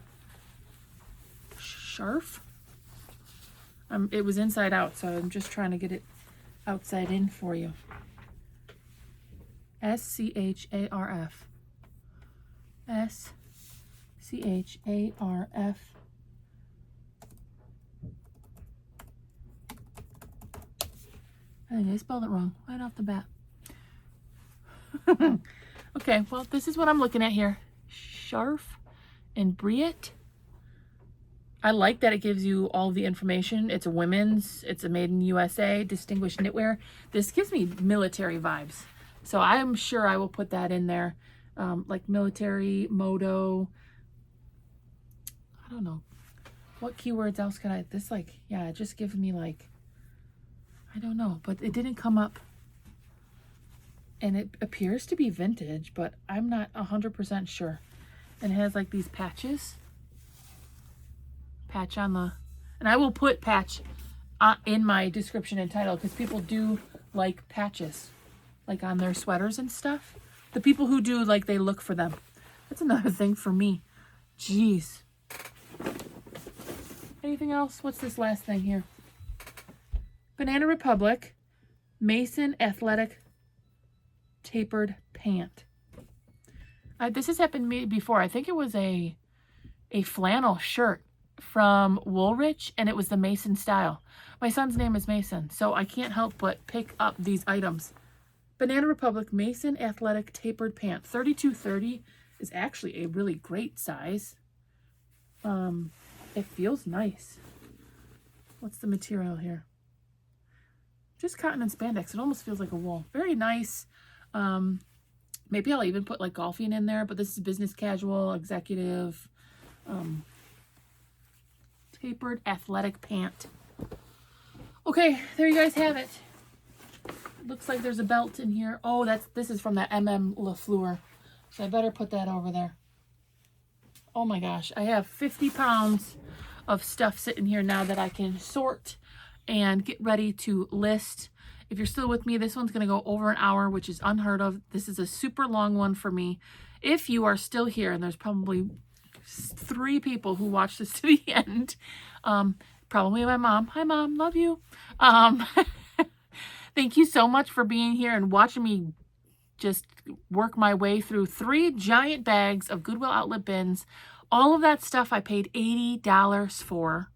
Scharf? It was inside out, so I'm just trying to get it outside in for you. S-C-H-A-R-F. S-C-H-A-R-F. I think I spelled it wrong right off the bat. Okay, well, this is what I'm looking at here. Scharf and Briet. I like that it gives you all the information. It's a women's, it's a made in USA, distinguished knitwear. This gives me military vibes. So I'm sure I will put that in there. Like military, moto. I don't know. What keywords else could I, this like, yeah, it just gives me like, I don't know, but it didn't come up. And it appears to be vintage, but I'm not 100% sure. And it has like these patches. Patch on the, and I will put patch in my description and title because people do like patches, like on their sweaters and stuff. The people who do, like, they look for them. That's another thing for me. Jeez. Anything else? What's this last thing here? Banana Republic Mason Athletic Tapered Pant. This has happened to me before. I think it was a flannel shirt from Woolrich, and it was the Mason style. My son's name is Mason, so I can't help but pick up these items. Banana Republic Mason Athletic Tapered Pant. 32-30 is actually a really great size. It feels nice. What's the material here? Just cotton and spandex. It almost feels like a wool. Very nice. Maybe I'll even put like golfing in there, but this is business casual, executive, tapered athletic pant. Okay, there you guys have it. Looks like there's a belt in here. Oh, this is from that MM LaFleur. So I better put that over there. Oh my gosh, I have 50 pounds of stuff sitting here now that I can sort and get ready to list. If you're still with me, this one's going to go over an hour, which is unheard of. This is a super long one for me. If you are still here, and there's probably 3 people who watch this to the end, probably my mom. Hi, Mom. Love you. Thank you so much for being here and watching me just work my way through 3 giant bags of Goodwill Outlet Bins. All of that stuff I paid $80 for.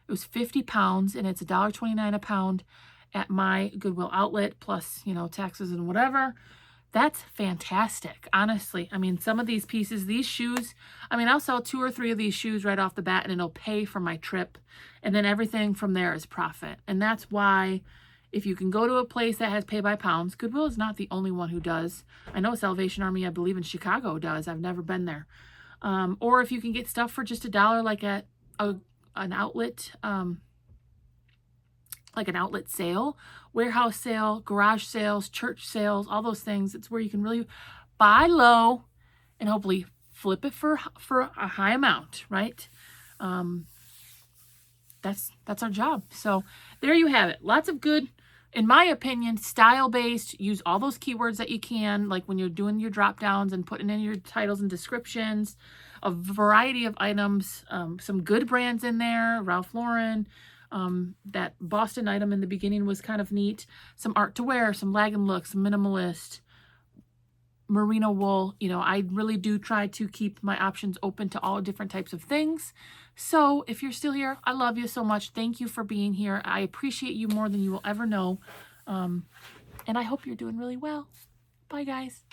It was 50 pounds, and it's $1.29 a pound at my Goodwill Outlet, plus, you know, taxes and whatever. That's fantastic, honestly. I mean, some of these pieces, these shoes, I mean, I'll sell 2 or 3 of these shoes right off the bat, and it'll pay for my trip. And then everything from there is profit. And that's why, if you can go to a place that has pay by pounds, Goodwill is not the only one who does. I know Salvation Army, I believe in Chicago, does. I've never been there. Or if you can get stuff for just $1, like at an outlet, like an outlet sale, warehouse sale, garage sales, church sales, all those things. It's where you can really buy low and hopefully flip it for a high amount, right? That's our job. So there you have it. Lots of good, in my opinion, style-based. Use all those keywords that you can, like when you're doing your drop downs and putting in your titles and descriptions. A variety of items, some good brands in there, Ralph Lauren, That Boston item in the beginning was kind of neat. Some art to wear, some lag and look, some minimalist, merino wool. You know, I really do try to keep my options open to all different types of things. So if you're still here, I love you so much. Thank you for being here. I appreciate you more than you will ever know. And I hope you're doing really well. Bye, guys.